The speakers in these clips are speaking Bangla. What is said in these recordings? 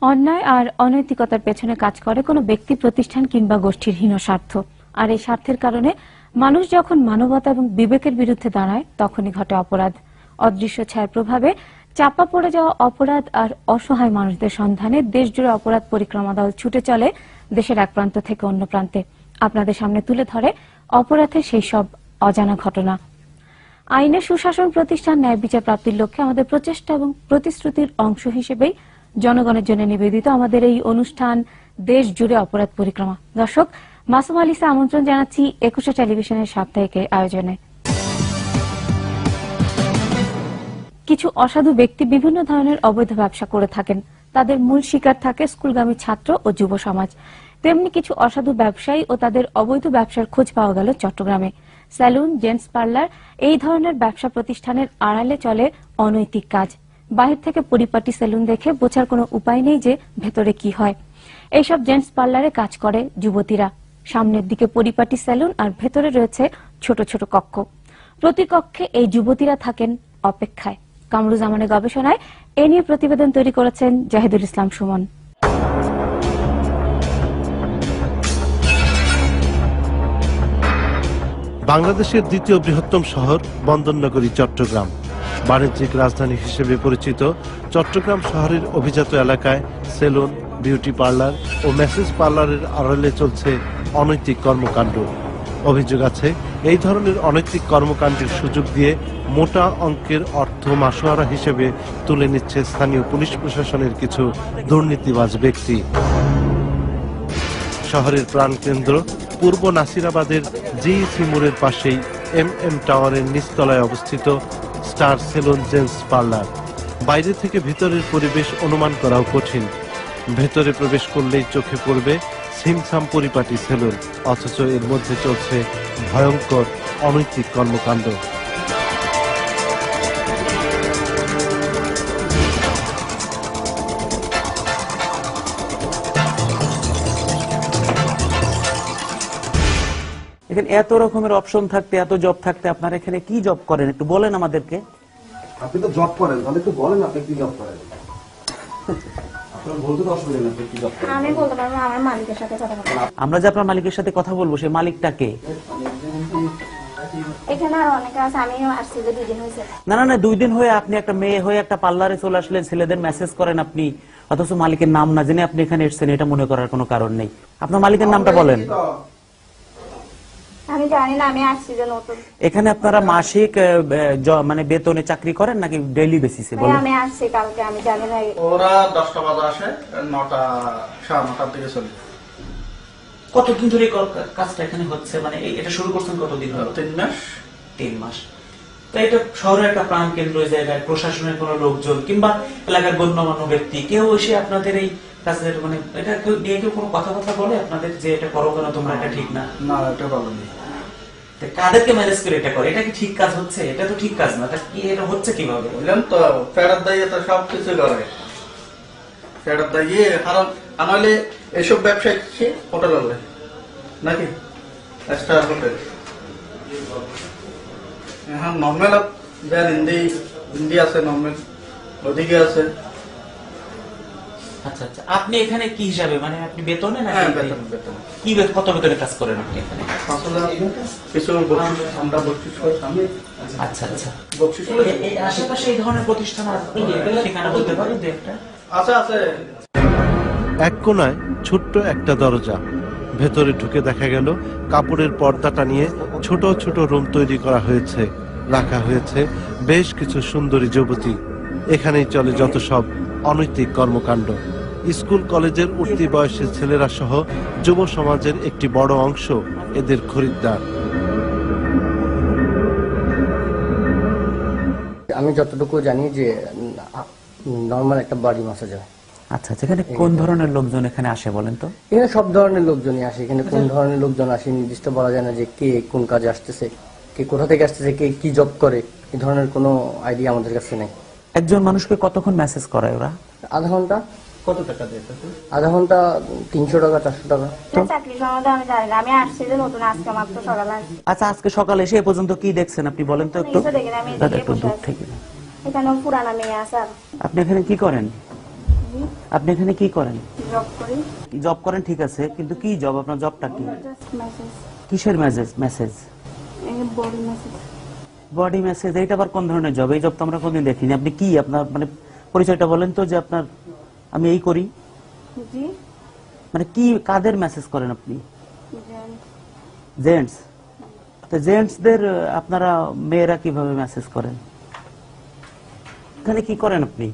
অন্যায় আর অনৈতিকতার পেছনে কাজ করে কোনো ব্যক্তি প্রতিষ্ঠান কিংবা গোষ্ঠীর হীন স্বার্থ। আর এই স্বার্থের কারণে মানুষ যখন মানবতা এবং বিবেকের বিরুদ্ধে দাঁড়ায় তখনই ঘটে অপরাধ। অদৃশ্য ছায়ার প্রভাবে চাপা পড়ে যাওয়া অপরাধ আর অসহায় মানুষদের সন্ধানে দেশজুড়ে অপরাধ পরিক্রমা দল ছুটে চলে দেশের এক প্রান্ত থেকে অন্য প্রান্তে। আপনাদের সামনে তুলে ধরে অপরাধের সেই সব অজানা ঘটনা। আইনের সুশাসন প্রতিষ্ঠান, ন্যায় বিচার প্রাপ্তির লক্ষ্যে আমাদের প্রচেষ্টা এবং প্রতিশ্রুতির অংশ হিসেবেই জনগণের জন্য নিবেদিত আমাদের এই অনুষ্ঠান দেশ জুড়ে অপরাধ পরিক্রমা। দর্শক, মাসুম আলিসা আমন্ত্রণ জানাচ্ছি একুশে টেলিভিশনের সাপ্তাহিক আয়োজনে। কিছু অসাধু ব্যক্তি বিভিন্ন ধরনের অবৈধ ব্যবসা করে থাকেন। তাদের মূল শিকার থাকে স্কুলগামী ছাত্র ও যুব সমাজ। তেমনি কিছু অসাধু ব্যবসায়ী ও তাদের অবৈধ ব্যবসার খোঁজ পাওয়া গেল চট্টগ্রামে। সেলুন, জেন্টস পার্লার, এই ধরনের ব্যবসা প্রতিষ্ঠানের আড়ালে চলে অনৈতিক কাজ। বাহির থেকে পরিপাটি সেলুন দেখে বোঝার কোনো উপায় নেই যে ভেতরে কি হয়। এইসব জেন্টস পার্লারে কাজ করে যুবতীরা। সামনের দিকে পরিপাটি সেলুন আর ভেতরে রয়েছে ছোট ছোট কক্ষ। প্রতি কক্ষে এই যুবতীরা থাকেন অপেক্ষায়। কামরুজ্জামানের গবেষণায় এ নিয়ে প্রতিবেদন তৈরি করেছেন জাহিদুল ইসলাম সুমন। বাংলাদেশের দ্বিতীয় বৃহত্তম শহর বন্দরনগরী চট্টগ্রাম। বাণিজ্যিক রাজধানী হিসেবে পরিচিত চট্টগ্রাম শহরের অভিজাত এলাকায় সেলুন, বিউটি পার্লার ও ম্যাসেজ পার্লারের আড়ালে চলছে অনৈতিক কর্মকাণ্ড। অভিযোগ আছে এই ধরনের অনৈতিক কর্মকাণ্ডের সুযোগ দিয়ে মোটা অঙ্কের অর্থ মাসোয়ারা হিসেবে তুলে নিচ্ছে স্থানীয় পুলিশ প্রশাসনের কিছু দুর্নীতিবাজ ব্যক্তি। শহরের প্রাণকেন্দ্র পূর্ব নাসিরাবাদের জিইসি মোড়ের পাশেই এম টাওয়ারের নিচতলায় অবস্থিত স্টার সেলুন জেন্টস পার্লার। বাইরে থেকে ভিতরের পরিবেশ অনুমান করাও কঠিন। ভেতরে প্রবেশ করলেই চোখে পড়বে ছিমছাম পরিপাটি সেলুন, অথচ এর মধ্যে চলছে ভয়ঙ্কর অনৈতিক কর্মকাণ্ড। এখানে এত রকমের অপশন থাকতে, এত জব থাকতে আপনারা এখানে কি জব করেন একটু বলেন আমাদেরকে। আপনি তো জব করেন, তাহলে একটু বলেন আপনি কি জব করেন। আপনার বলতে তো অসুবিধা নেই, আপনি কি জব করেন। আমি বলতে পারবো আমার মালিকের সাথে কথা বলবো। আমরা যে আপনার মালিকের সাথে কথা বলবো, সেই মালিকটা কে? এখানে আর অনেকে আছে, আমিও আসছি যে 2 দিন হয়েছে। না 2 দিন হয়ে আপনি একটা মেয়ে হয়ে একটা পার্লারে চলে আসলেন, ছেলেদের মেসেজ করেন আপনি, অথচ মালিকের নাম না জেনে আপনি এখানে এসেছেন, এটা মনে করার কোনো কারণ নেই। আপনার মালিকের নামটা বলেন। আমি জানি না, আমি আসছি যে নতুন। এখানে আপনারা মাসিক মানে বেতনে চাকরি করেন নাকি ডেইলি বেসিসে? বলেন। আমি আসছি কালকে, আমি জানি না। ওরা 10টা বাজে আসে, 9টা 9:30 দিকে চলে। কতদিন ধরে কাজটা এখানে হচ্ছে, মানে এটা শুরু করছেন কতদিন হলো? 3 মাস। 3 মাস। তো এটা শহরের একটা প্রাণ কেন্দ্র জায়গায় প্রশাসনের কোনো লোকজন কিংবা এলাকার গণ্যমান্য ব্যক্তি কেউ এসে আপনাদের এই কাজের মানে এটা নিয়ে কেউ কোনো কথাবার্তা বলে আপনাদের যে এটা করো কেন তোমরা, এটা ঠিক না? না, এটা ভালো নেই। কাদেরকে ম্যানেজ করে এটা করে? এটা কি ঠিক কাজ হচ্ছে? এটা তো ঠিক কাজ না। কি এটা হচ্ছে কিভাবে? বললাম তো, ফেরত দাইয়ে তো সবকিছু করে। ফেরত দাইয়ে কারণ আনালে এসব ব্যবসায় কি হোটেল হলে নাকি স্টার হোটেল। হ্যাঁ, নর্মাল দেন হিন্দি আছে, নর্মাল ওদিকে আছে। আচ্ছা আচ্ছা, আপনি এখানে কি হিসাবে, মানে আপনি বেতনে না? হ্যাঁ, বেতন। কি কত বেতনে কাজ করেন আপনি এখানে? কিছু আমরা বকশিস করতাম। আচ্ছা আচ্ছা, বকশিস এই আশেপাশে এই ধরনের প্রতিষ্ঠান আছে, ঠিকানা বলতে পারেন দু একটা? আছে। এক কোনায় ছোট্ট একটা দরজা। ভেতরে ঢুকে দেখা গেল কাপড়ের পর্দা টানিয়ে ছোট ছোট রুম তৈরি করা হয়েছে। রাখা হয়েছে বেশ কিছু সুন্দরী যুবতী। এখানেই চলে যত সব অনৈতিক কর্মকাণ্ড। স্কুল কলেজের উঠতি বয়সের ছেলেরা সহ যুব সমাজের একটি বড় অংশ এদের খরিদ্দার। আমি যতটুকু জানি যে নর্মাল একটা বডি ম্যাসাজ হয়। আচ্ছা, এখানে কোন ধরনের লোকজন এখানে আসে বলেন তো? এখানে সব ধরনের লোকজনই আসে। এখানে কোন ধরনের লোকজন আসে নির্দিষ্ট বলা যায় না, যে কে কোন কাজে আসতেছে, কে কোথা থেকে আসতেছে, কে কি জব করে, এই ধরনের কোনো আইডিয়া আমাদের কাছে নেই। একজন মানুষকে কতক্ষণ মেসেজ করায় ওরা? আধা ঘন্টা। কত টাকা দিয়ে? আধা ঘন্টা 300 টাকা, 400 টাকা। চাকরি সম্বন্ধে আমি জানি না, আমি আসছি যে নতুন, আজকে মাত্র সকালে আসছি। আচ্ছা, আজকে সকালে এসে এ পর্যন্ত কি দেখছেন আপনি বলেন তো একটু? কিছু দেখি না, আমি দাদা এদিকে একটু বসে দূর আছি। থেকে। এখানে পুরানা মেয়ে আছে। আপনি এখানে কি করেন? জি। আপনি এখানে কি করেন? জব করি। জব করেন, ঠিক আছে, কিন্তু কি জব? আপনার জবটা কি? জাস্ট মেসেজ, কিসের message? Message, body message. Body message, এইটা আবার কোন ধরনের জব? এই জব তো আমরা কোনদিন দেখিনি। আপনি কি, আপনার মানে পরিচয়টা বলেন তো, যে আপনার আমি এই করি, জি, মানে কি, কাদের মেসেজ করেন আপনি? জেন্টস। জেন্টস। তো জেন্টসদের আপনারা মেয়েরা কিভাবে মেসেজ করেন? এখানে কি করেন আপনি?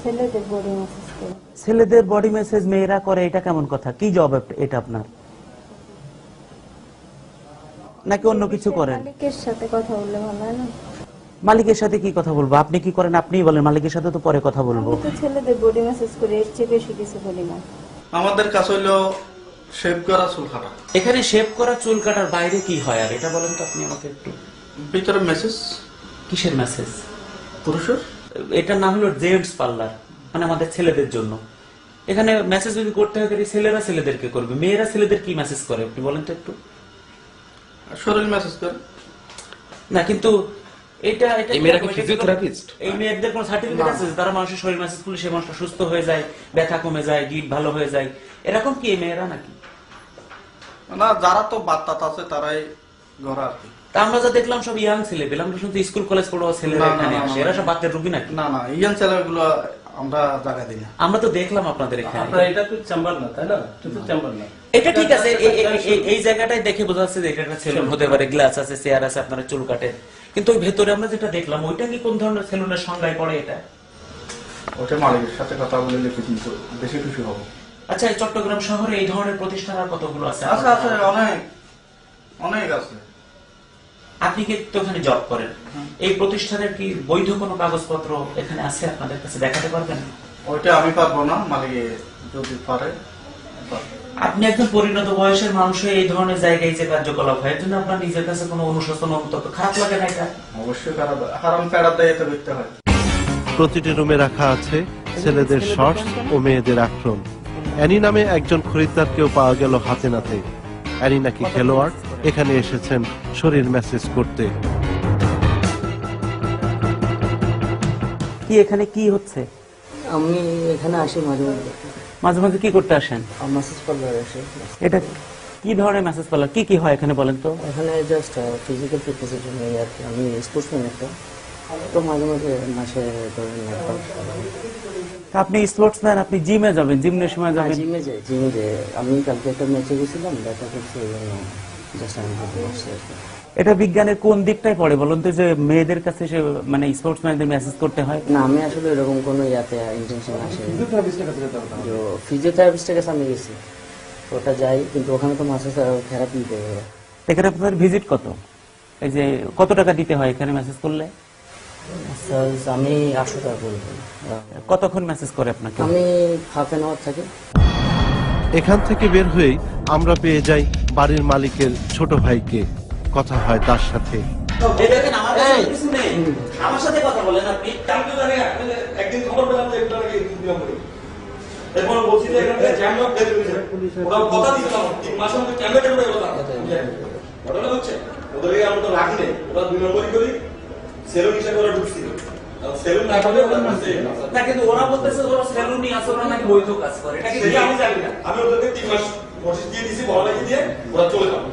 ছেলেদের বডি মেসেজ করি। ছেলেদের বডি মেসেজ মেয়েরা করে, এটা কেমন কথা? কি জব এটা আপনার? নাকি অন্য কিছু করেন? মালিকের সাথে কথা বললে ভালো হয় না? মালিকের সাথে কি কথা বলবো? আপনি কি করেন আপনিই বলেন, মালিকের সাথে তো পরে কথা বলবো। আমি তো ছেলেদের বডি মেসেজ করি, এর চেয়ে বেশি কিছু করি না। আমাদের কাছে হইলো শেভ করা, চুল কাটা। এখানে শেভ করা, চুল কাটার বাইরে কি হয় আর এটা বলেন তো আপনি আমাকে একটু। ভিতরে মেসেজ, কিসের মেসেজ? পুরুষের। এটা না হলো জেন্টস পার্লার, মানে আমাদের ছেলেদের জন্য। এখানে মেসেজ যদি করতে হয় তাহলে ছেলেরা ছেলেদেরকে করবে, মেয়েরা ছেলেদের কি মেসেজ করে আপনি বলেন তো একটু। শরীর মেসেজ করে না, কিন্তু এটা এটা এই মেয়েরা কি physiotherapist? এই মেয়েদের কোনো সার্টিফিকেট আছে যে তারা মানুষের শরীর মেসেজ করলে সে মানুষটা সুস্থ হয়ে যায়, ব্যথা কমে যায়, গিট ভালো হয়ে যায়, এরকম কি এই মেয়েরা নাকি? না, যারা তো বাচ্চা আছে তারাই ঘরে আর কি। তা আমরা যা দেখলাম সব ইয়াং ছেলে, আমরা শুধু স্কুল কলেজ পড়ো ছেলেরা না, না, এখানে না, আসে, না। এরা সব বাচ্চার রুগী নাকি? না না, ইয়ান ছেলেগুলো আমরা জায়গা দিই না। আমরা তো দেখলাম আপনাদের এখানে। আপনার এটা তো চেম্বার না, তাই না? এটা তো চেম্বার না। এটা ঠিক আছে, এই জায়গাটাই দেখে বোঝা যাচ্ছে যে এটা একটা সেলুন হতে পারে, গ্লাস আছে, চেয়ার আছে, আপনারা চুল কাটে, কিন্তু ওই ভেতরে আমরা যেটা দেখলাম ওইটা কি কোন ধরনের সেলুনের সংজ্ঞায় পড়ে এটা? ওটা মালিকের সাথে কথা বলে কিন্তু বেশি খুশি হবো। আচ্ছা, এই চট্টগ্রাম শহরে এই ধরনের প্রতিষ্ঠান আর কতগুলো আছে? আচ্ছা আছে, অনেক অনেক আছে। আপনি কি তো এখানে জব করেন, এই প্রতিষ্ঠানের কি বৈধ কোনো কাগজপত্র এখানে আছে আপনাদের কাছে, দেখাতে পারবেন? ওইটা আমি পারবো না, মালিকে যদি পারে পারবে। আপনি একজন পরিণত বয়সের মানুষ হয়ে এই ধরনের জায়গায় যে কার্যকলাপ হয়, এর জন্য আপনার নিজের কাছে কোনো অনুশোচন অনুতপ্ত খারাপ লাগে না? এটা অবশ্যই খারাপ, হারাম ফেরার দায়িত্ব তো করতে হয়। প্রতিটি রুমে রাখা আছে ছেলেদের শর্টস ও মেয়েদের আক্রম। অ্যানি নামে একজন খরিদ্দারকেও পাওয়া গেল হাতে নাতে। অ্যানি নাকি খেলোয়াড়, এখানে এসেছেন শরীর মেসেজ করতে। কি এখানে কি হচ্ছে? আমি এখানে আসি মাঝে মধ্যে, মাঝে মাঝে কি করতে আসেন? মেসেজ পার্লারে আসি। এটা কি ধরনের মেসেজ পার্লার, কি কি হয় এখানে বলেন তো? এখানে জাস্ট ফিজিক্যাল ফিটনেসের জন্য আর কি। আমি স্পোর্টসম্যান একটা, তো মাঝে মাঝে মাসে ধরেন তা আপনি স্পোর্টসম্যান, আপনি জিমে যাবেন, জিমনেশিয়ামে যাবেন? জিমে যাই, জিমে যাই। আমি কালকে একটা ম্যাচে গেছিলাম, দেখা করছি, এই জন্য জাস্ট আমি করতে পারছি আর কি। এটা বিজ্ঞানের কোন দিকটাই পড়ে বলুন তো, যে মেয়েদের কাছে সে মানে স্পোর্টসম্যানদের মেসেজ করতে হয়? না, আমি আসলে এরকম কোনো ইয়াতে ইন্টেনশন আসেনি। ফিজিওথেরাপিস্টের কাছে আমি গেছি, ওটা যাই, কিন্তু ওখানে তো মাসে থেরাপি দিতে হবে। এখানে আপনার ভিজিট কত? এই যে কত টাকা দিতে হয় এখানে মেসেজ করলে? আমি 800 টাকা করে দিই। কতক্ষণ মেসেজ করে আপনাকে? আমি হাফ অ্যান আওয়ার থাকি। এখান থেকে বের হয়েই আমরা পেয়ে যাই বাড়ির মালিকের ছোট ভাইকে। কথা হয় তার সাথে। এই দেখেন, আমার কাছে কিছু নেই, আমার সাথে কথা বলেন আপনি। একদিন খবর পেলাম যে এটা নাকি নিয়ম করি। এরপর বলছি যে এখানে জ্যামলক বের হয়েছে। ওরা কথা দিচ্ছিল 3 মাসের মধ্যে ক্যামেরা করে কথা। ঘটনা হচ্ছে ওদেরকে আমরা তো রাখি নাই, ওরা 2 নম্বরই করি সেলুন হিসেবে ওরা ঢুকছিল। সেলুন না করলে ওরা ঢুকছে না, কিন্তু ওরা বলতেছে ওরা সেলুনই আছে, ওরা নাকি বৈধ কাজ করে, এটা কি আমি জানি না। আমি ওদেরকে 3 মাস নোটিশ দিয়ে দিয়েছি, বড় লাগিয়ে দিয়ে ওরা চলে যাবে,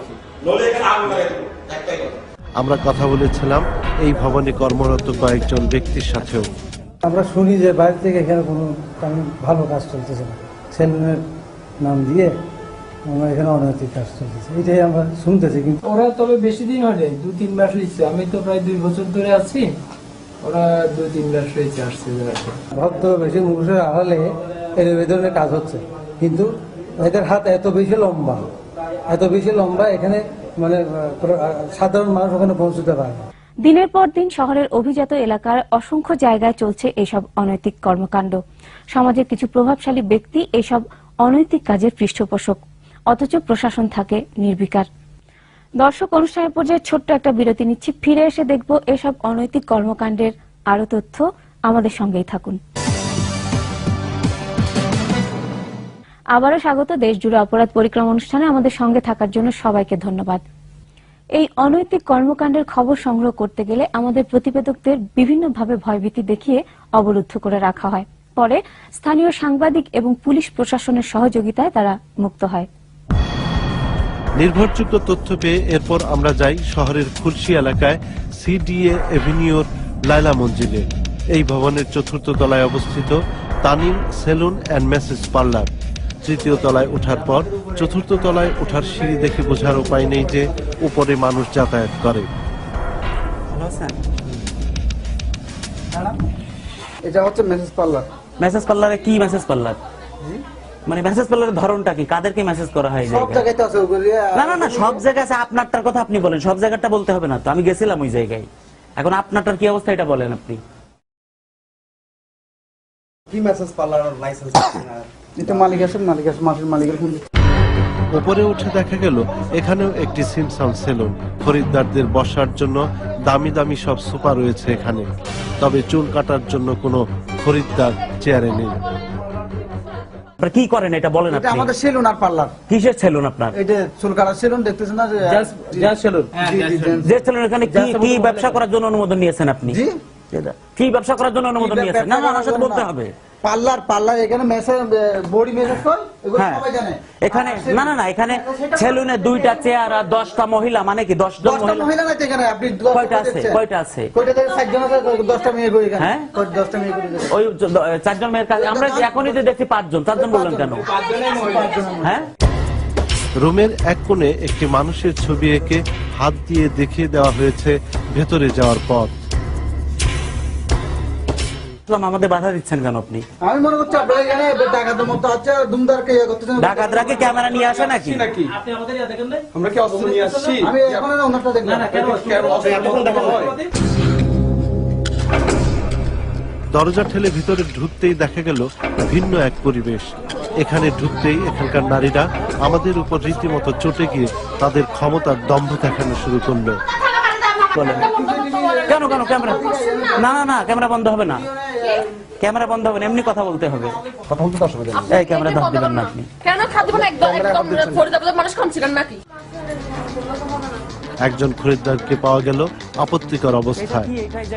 নলে এখানে আগুন লাগাই দেবো, একটাই কথা। আমরা কথা বলেছিলাম এই ভবনে কর্মরত কয়েকজন ব্যক্তির সাথেও। আমরা শুনি যে বাইরে থেকে এখানে কোনো ভালো কাজ চলতেছে না, সেলুনের নাম দিয়ে আমরা এখানে অনৈতিক কাজ চলতেছে, এটাই আমরা শুনতেছি। কিন্তু ওরা তবে বেশি দিন হয়নি, 2-3 মাস হয়েছে। আমি তো প্রায় 2 বছর ধরে আছি, ওরা 2-3 মাস হয়েছে আসছে। ভক্ত বেশি মুখোশের আড়ালে এই ধরনের কাজ হচ্ছে, কিন্তু এদের হাত এত বেশি লম্বা, এখানে মানে সাধারণ মানুষ ওখানে পৌঁছতে পারে না। দিনের পর দিন শহরের অভিজাত এলাকার অসংখ্য জায়গায় চলছে এসব অনৈতিক কর্মকাণ্ড। সমাজের কিছু প্রভাবশালী ব্যক্তি এসব অনৈতিক কাজের পৃষ্ঠপোষক, অথচ প্রশাসন থাকে নির্বিকার। দর্শক, অনুষ্ঠানের পর্যায়ে ছোট্ট একটা বিরতি নিচ্ছি, ফিরে এসে দেখব এসব অনৈতিক কর্মকাণ্ডের আরো তথ্য। আমাদের সঙ্গেই থাকুন। আবারও স্বাগত দেশজুড়ে অপরাধ পরিক্রমা অনুষ্ঠানে। আমাদের সঙ্গে থাকার জন্য সবাইকে ধন্যবাদ। এই অনৈতিক কর্মকাণ্ডের খবর সংগ্রহ করতে গেলে আমাদের প্রতিবেদকদের বিভিন্নভাবে ভয়ভীতি দেখিয়ে অবরুদ্ধ করে রাখা হয়। পরে স্থানীয় সাংবাদিক এবং পুলিশ প্রশাসনের সহযোগিতায় তারা মুক্ত হয়। নির্ভরযোগ্য তথ্য পেয়ে এরপর আমরা যাই শহরের খুলশি এলাকায় সিডিএ এভিনিউর লায়লা মঞ্জিলে। এই ভবনের 4র্থ তলায় অবস্থিত Tanim salon and massage parlour. 3য় তলায় ওঠার পর 4র্থ তলায় ওঠার সিঁড়ি দেখে বোঝার উপায় নেই যে উপরে মানুষ যাতায়াত করে। এটা হচ্ছে মেসেজ পার্লার। মেসেজ পার্লারে কি মেসেজ পার্লার? মানে মেসেজ পার্লারের ধরনটা কি? কাদেরকে মেসেজ করা হয়? সব জায়গায় তো আছে ওগুলি। না না না, সব জায়গায় আছে। আপনারটার কথা আপনি বলেন, সব জায়গাটা বলতে হবে না তো। আমি গেছিলাম ওই জায়গায়, এখন আপনারটার কি অবস্থা এটা বলেন আপনি। কি মেসেজ পার্লার লাইসেন্স এটা মালিক আছে, মাসের মালিকের ফোন। উপরে উঠে দেখা গেল এখানেও একটি সিমসাম সেলুন। খরিদ্দারদের বসার জন্য দামি দামি সব সোফা রয়েছে এখানে, তবে চুল কাটার জন্য কোনো খরিদ্দার চেয়ারে নেই। আপনারা কি করেন এটা বলেন এটা আপনি। আমাদের সেলুন আর পার্লার। কিসের সেলুন আপনার? এটা চুল কাটার সেলুন, দেখতেছেন না? সেলুন। যে সেলুন, এখানে কি কি ব্যবসা করার জন্য অনুমোদন নিয়েছেন আপনি? জি, কি ব্যবসা করার জন্য অনুমোদন নিয়েছেন? না না, আমার সাথে বলতে হবে। পার্লার এখানে মেসেজ বডি মেসেজ কর, এগুলো হ্যাঁ, সবাই জানে। এখানে না না না, এখানে সেলুনে 2টা চেয়ার আর 10টা মহিলা, মানে কি 10 জন 10টা মহিলা নাই তো এখানে। আপনি কয়টা আছে? কয়টা আছে? কয়টা থেকে 60 জন আছে, 10টা মেয়ে করে এখানে। হ্যাঁ? 10টা মেয়ে করে এখানে। ওই 4 জন মেয়ের কাছে আমরা এখনই তো দেখছি 5 জন। 4 জন বললেন কেন? হ্যাঁ, রুমের এক কোণে একটি মানুষের ছবি এঁকে হাত দিয়ে দেখিয়ে দেওয়া হয়েছে ভেতরে যাওয়ার পথ। আমাদের বাধা দিচ্ছেন কেন আপনি? আমি মনে করছি আপনারা এখানে ডাকাতের মতো আছে, দুমদারকে ইয়ে করতেছেন। ডাকাতরা কি ক্যামেরা নিয়ে আসে নাকি? আমরা কি অস্ত্র নিয়ে আসছি? আমি এখন ওনারটা দেখলাম। দরজা ঠেলে ভিতরে ঢুকতেই দেখা গেল ভিন্ন এক পরিবেশ। এখানে ঢুকতেই এখানকার নারীরা আমাদের উপর রীতিমতো চটে গিয়ে তাদের ক্ষমতার দম্ভ দেখানো শুরু করলো। বলেন কেন কেন ক্যামেরা? না না না, ক্যামেরা বন্ধ হবে না, ক্যামেরা বন্ধ হবে না, এমনি কথা বলতে হবে। কথা বলতে তো অসুবিধা নেই। এই ক্যামেরা দাও দিবেন না আপনি। কেন খাদ্য মানে একদম ফরিদাবাদের মানুষ খাচ্ছিলেন নাকি? একজন খরিদ্দারকে পাওয়া গেল আপত্তিকর অবস্থায়।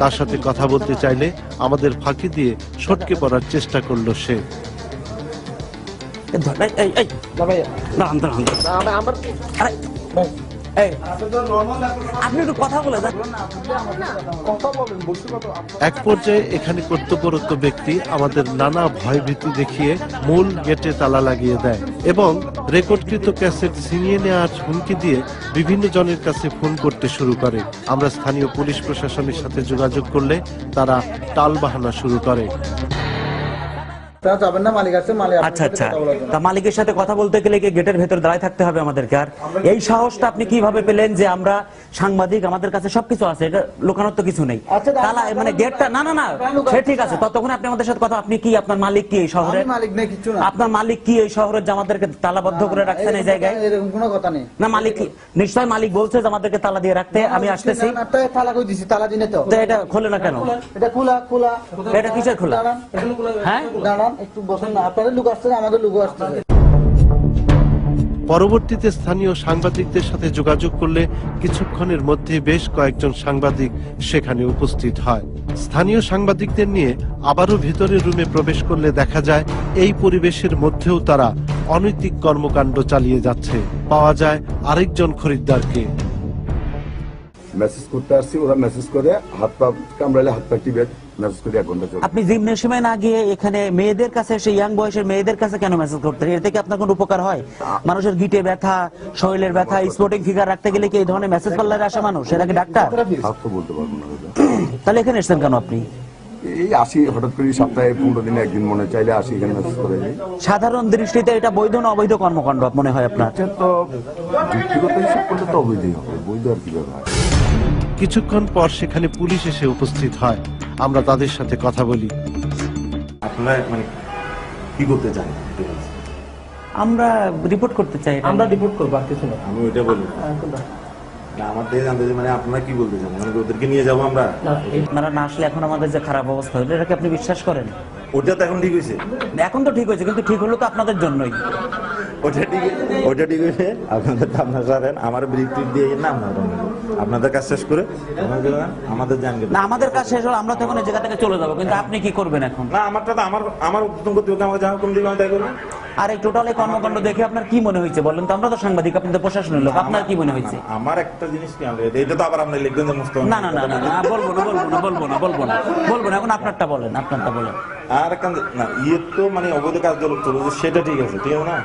তার সাথে কথা বলতে চাইলে আমাদের ফাঁকি দিয়ে সটকে পড়ার চেষ্টা করলো সে। এই এই দাঁড়ান দাঁড়ান, আরে এই আপনি একটু কথা বলে যান। এক পর্যায়ে এখানে কর্তব্যরত ব্যক্তি আমাদের নানা ভয়ভীতি দেখিয়ে মূল গেটে তালা লাগিয়ে দেয় এবং রেকর্ডকৃত ক্যাসেট ছিনিয়ে নেওয়ার হুমকি দিয়ে বিভিন্ন জনের কাছে ফোন করতে শুরু করে। আমরা স্থানীয় পুলিশ প্রশাসনের সাথে যোগাযোগ করলে তারা টালবাহানা শুরু করে। যাবেন না, মালিক আছে, মালিক। আচ্ছা আচ্ছা, তা মালিকের সাথে কথা বলতে গেলে কি গেটের ভেতর দাঁড়ায় থাকতে হবে আমাদেরকে? আর এই সাহসটা আপনি কিভাবে পেলেন যে আমরা সাংবাদিক, আমাদের কাছে সবকিছু আছে, এটা লুকানোর তো কিছু নেই। তালা মানে গেটটা, না না না সে ঠিক আছে, ততক্ষণ আপনি আমাদের সাথে কথা। আপনি কি, আপনার মালিক কি এই শহরে? মালিক নেই, কিছু না। আপনার মালিক কি এই শহরে যে আমাদেরকে তালাবদ্ধ করে রাখছেন এই জায়গায়? এরকম কোনো কথা নেই। না, মালিক নিশ্চয় মালিক বলছে যে আমাদেরকে তালা দিয়ে রাখতে। আমি আসতেছি। তালা কই দিছি? তালা দিনে তো। এটা খোলে না কেন? এটা খোলা। এটা কিসের খোলা? হ্যাঁ, দাঁড়ান একটু বসেন না। আপনাদের লোক আসছে, আমাদের লোক আসছে। পরবর্তীতে স্থানীয় সাংবাদিকদের সাথে যোগাযোগ করলে কিছুক্ষণের মধ্যে বেশ কয়েকজন সাংবাদিক সেখানে উপস্থিত হয়। স্থানীয় সাংবাদিকদের নিয়ে আবারও ভিতরের রুমে প্রবেশ করলে দেখা যায় এই পরিবেশের মধ্যেও তারা অনৈতিক কর্মকাণ্ড চালিয়ে যাচ্ছে। পাওয়া যায় আরেকজন খরিদ্দারকে। মেসেজ করতে আসছি, ওরা মেসেজ করে হাত পা কামড়াইলে হাত পা টিপে মেসেজ করে 1 ঘন্টা চলে। আপনি জিমনেশিয়ামে না গিয়ে এখানে মেয়েদের কাছে, সেই ইয়াং বয়সের মেয়েদের কাছে কেন মেসেজ করতেন? এর থেকে আপনার কোনো উপকার হয়? মানুষের গিটে ব্যথা, শরীরের ব্যথা, স্পোর্টিং ফিগার রাখতে গেলে কি এই ধরনের মেসেজ পার্লারে আসে মানুষ? এরা কি ডাক্তার? হাত তো বলতে পারবো না। তাহলে এখানে এসেছেন কেন আপনি? এই আসি হঠাৎ করে, সপ্তাহে 15 দিনে একদিন মনে চাইলে আসি, এখানে মেসেজ করে যাই। সাধারণ দৃষ্টিতে এটা বৈধ না অবৈধ কর্মকাণ্ড মনে হয় আপনার? তো ব্যক্তিগত হিসাব করলে তো অবৈধই হবে, বৈধ আর কি ব্যাপার। কিছুক্ষণ পর সেখানে পুলিশ এসে উপস্থিত হয়। আমরা তাদের সাথে কথা বলি। আপনারা মানে কি করতে চান? আমরা রিপোর্ট করতে চাই। আমরা রিপোর্ট করবো, আর কিছু না। আমি ওইটা বলি না, আমার থেকে জানতে চাই, মানে আপনারা কি বলতে চান? মানে ওদেরকে নিয়ে যাবো আমরা? আপনারা না আসলে এখন আমাদের যে খারাপ অবস্থা হলো, এটাকে আপনি বিশ্বাস করেন? ওটা তো এখন ঠিক হয়েছে। এখন তো ঠিক হয়েছে, কিন্তু ঠিক হলো তো আপনাদের জন্যই। ওটা ঠিক হয়েছে আপনাদের তো আপনারা জানেন আমার বৃত্তি দিয়ে না আপনাদের কাজ শেষ করে আমাদের জান না আমাদের কাজ শেষ হলো আমরা তখন এই জায়গা থেকে চলে যাবো, কিন্তু আপনি কি করবেন এখন? না আমারটা তো আমার উদ্যোগ করতে হবে, আমাকে যা হুকুম দিবে আমি তাই করবো। আর এই টোটাল কর্মকাণ্ড দেখে আপনার কি মনে হয়েছে বলেন তো? আমরা তো সাংবাদিক, আপনি তো প্রশাসনের লোক, আপনার কি মনে হয়েছে? আমার একটা জিনিস কি আমরা এটা তো আবার আপনি লিখবেন যে মুস্তফা না না না না না, বলবো না এখন আপনারটা বলেন। আর একটা না ইয়ে তো মানে অবৈধ কাজ চলছে সেটা ঠিক আছে, ঠিক আছে না?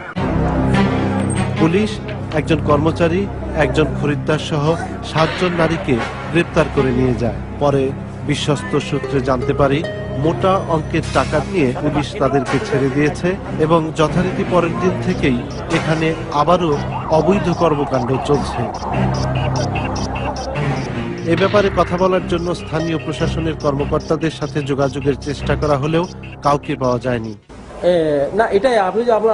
পুলিশ একজন কর্মচারী, একজন খরিদ্দার সহ 7 জন নারীকে গ্রেপ্তার করে নিয়ে যায়। পরে বিশ্বস্ত সূত্রে জানতে পারি মোটা অঙ্কের টাকা নিয়ে পুলিশ তাদেরকে ছেড়ে দিয়েছে এবং যথারীতি পরের দিন থেকেই এখানে আবারও অবৈধ কর্মকাণ্ড চলছে। এ ব্যাপারে কথা বলার জন্য স্থানীয় প্রশাসনের কর্মকর্তাদের সাথে যোগাযোগের চেষ্টা করা হলেও কাউকে পাওয়া যায়নি। না এটাই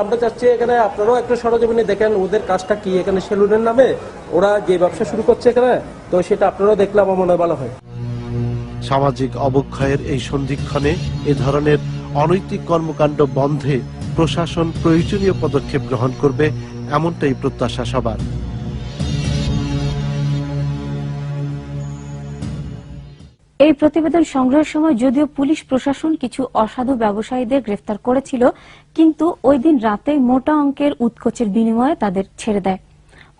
আমরা চাচ্ছি এখানে আপনারাও একটা সরজমিনে দেখেন ওদের কাজটা কি। এখানে সেলুনের নামে ওরা যে ব্যবসা শুরু করছে এখানে, তো সেটা আপনারাও দেখলে আমার মনে হয় ভালো হয়। সামাজিক অবক্ষয়ের এই সন্ধিক্ষণে এ ধরনের অনৈতিক কর্মকাণ্ড বন্ধে প্রশাসন প্রয়োজনীয় পদক্ষেপ গ্রহণ করবে, এমনটাই প্রত্যাশা সবার। এই প্রতিবেদন সংগ্রহের সময় যদিও পুলিশ প্রশাসন কিছু অসাধু ব্যবসায়ীদের গ্রেফতার করেছিল, কিন্তু ওই দিন রাতে মোটা অঙ্কের উৎকোচের বিনিময়ে তাদের ছেড়ে দেয়।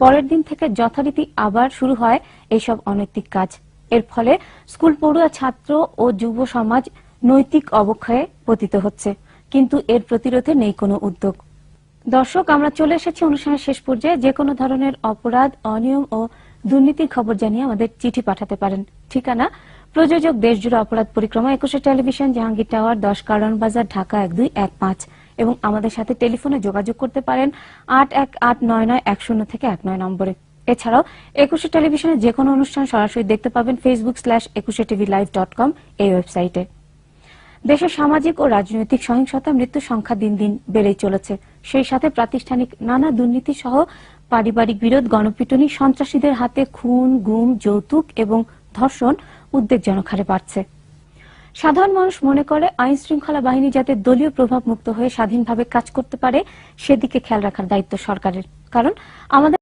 পরের দিন থেকে যথারীতি আবার শুরু হয় এইসব অনৈতিক কাজ। এর ফলে স্কুল পড়ুয়া ছাত্র ও যুব সমাজ নৈতিক অবক্ষয়ে পতিত হচ্ছে, কিন্তু এর প্রতিরোধে নেই কোনো উদ্যোগ। দর্শক, আমরা চলে এসেছি অনুষ্ঠানের শেষ পর্যায়ে। যে কোনো ধরনের অপরাধ, অনিয়ম ও দুর্নীতির খবর জানিয়ে আমাদের চিঠি পাঠাতে পারেন। ঠিকানা প্রযোজক দেশজুড়ে অপরাধ পরিক্রমা, 21 টেলিভিশন, জাহাঙ্গীর টাওয়ার, 10 কারণ বাজার, ঢাকা 1215। এবং আমাদের সাথে টেলিফোনে যোগাযোগ করতে পারেন 81899101 থেকে 19 নম্বরে। এছাড়াও 21 টেলিভিশনের যে কোনো অনুষ্ঠান সরাসরি দেখতে পাবেন facebook/21tvlive.com এই ওয়েবসাইটে। দেশের সামাজিক ও রাজনৈতিক সহিংসতা, মৃত্যু সংখ্যা দিন দিন বেড়েই চলেছে। সেই সাথে প্রাতিষ্ঠানিক নানা দুর্নীতি সহ পারিবারিক বিরোধ, গণপিটুনি, সন্ত্রাসীদের হাতে খুন, গুম, যৌতুক এবং ধর্ষণ উদ্বেগজনক হারে বাড়ছে। সাধারণ মানুষ মনে করে আইন শৃঙ্খলা বাহিনী যাতে দলীয় প্রভাব মুক্ত হয়ে স্বাধীনভাবে কাজ করতে পারে সেদিকে খেয়াল রাখার দায়িত্ব সরকারের। কারণ আমাদের